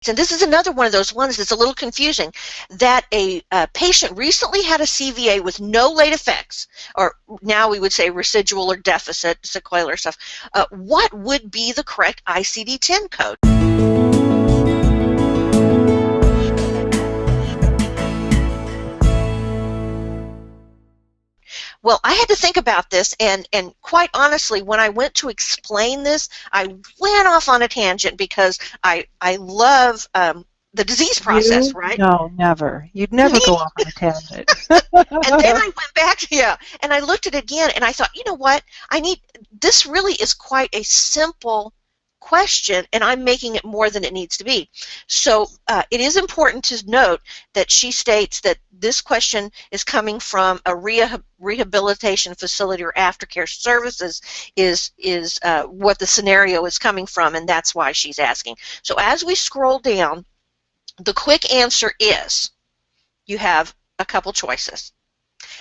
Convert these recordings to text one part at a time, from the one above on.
And this is another one of those ones that's a little confusing, that a patient recently had a CVA with no late effects, or now we would say residual or deficit, sequela stuff. What would be the correct ICD-10 code? Well, I had to think about this, and quite honestly, when I went to explain this, I went off on a tangent because I love the disease process, right? No, never. You'd never go off on a tangent. And then I went back, and I looked at it again, and I thought, you know what? This really is quite a simple question, and I'm making it more than it needs to be. So it is important to note that she states that this question is coming from a rehabilitation facility or aftercare services is what the scenario is coming from, and that's why she's asking. So as we scroll down, the quick answer is you have a couple choices.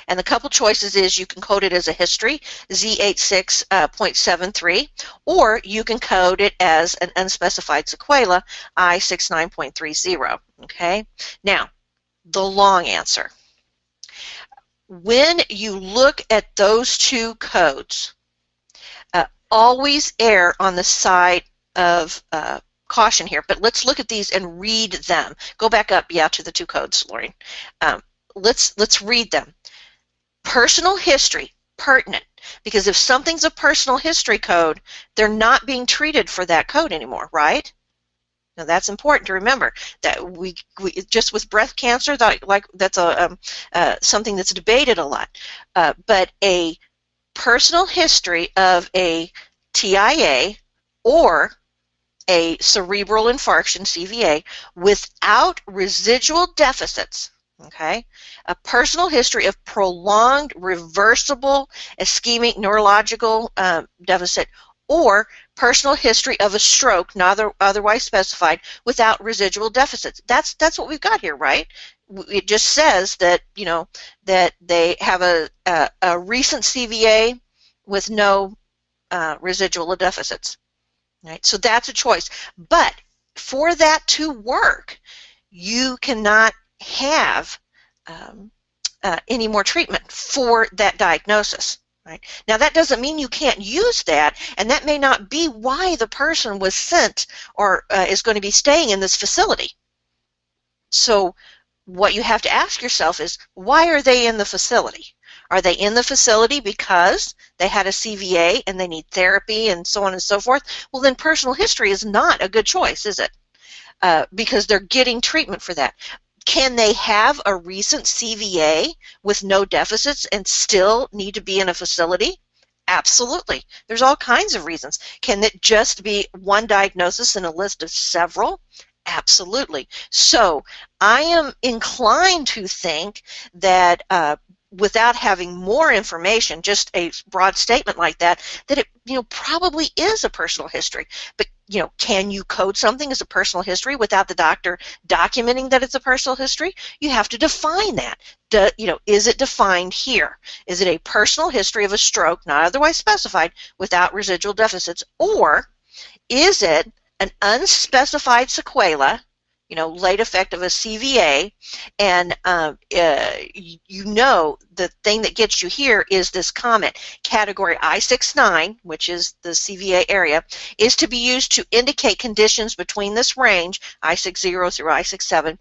And the couple choices is you can code it as a history, Z86.73, or you can code it as an unspecified sequela, I69.30. Okay? Now, the long answer. When you look at those two codes, always err on the side of caution here, but let's look at these and read them. Go back up, to the two codes, Laureen. Let's read them. Personal history, pertinent, because if something's a personal history code, they're not being treated for that code anymore, right? Now that's important to remember, that we just with breast cancer, that's something that's debated a lot. But a personal history of a TIA or a cerebral infarction, CVA, without residual deficits, okay? A personal history of prolonged reversible ischemic neurological deficit, or personal history of a stroke, not otherwise specified, without residual deficits. That's what we've got here, right? It just says that, that they have a recent CVA with no residual deficits. Right? So that's a choice. But for that to work, you cannot have any more treatment for that diagnosis. Right? Now, that doesn't mean you can't use that, and that may not be why the person was sent or is going to be staying in this facility. So what you have to ask yourself is, why are they in the facility? Are they in the facility because they had a CVA and they need therapy and so on and so forth? Well, then personal history is not a good choice, is it? Because they're getting treatment for that. Can they have a recent CVA with no deficits and still need to be in a facility? Absolutely. There's all kinds of reasons. Can it just be one diagnosis in a list of several? Absolutely. So I am inclined to think that without having more information, just a broad statement like that, that it probably is a personal history. But can you code something as a personal history without the doctor documenting that it's a personal history? You have to define that. Is it defined here? Is it a personal history of a stroke, not otherwise specified, without residual deficits, or is it an unspecified sequela, late effect of a CVA, and the thing that gets you here is this comment. Category I69, which is the CVA area, is to be used to indicate conditions between this range, I60 through I67,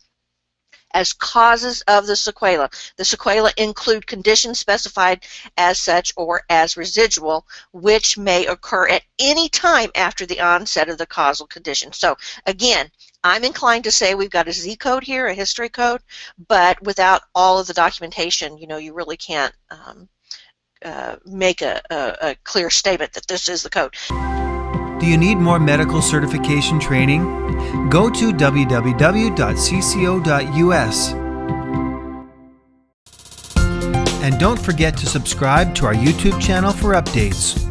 as causes of the sequela. The sequela include conditions specified as such or as residual, which may occur at any time after the onset of the causal condition. So again, I'm inclined to say we've got a Z code here, a history code, but without all of the documentation, you really can't make a clear statement that this is the code. Do you need more medical certification training? Go to www.cco.us. And don't forget to subscribe to our YouTube channel for updates.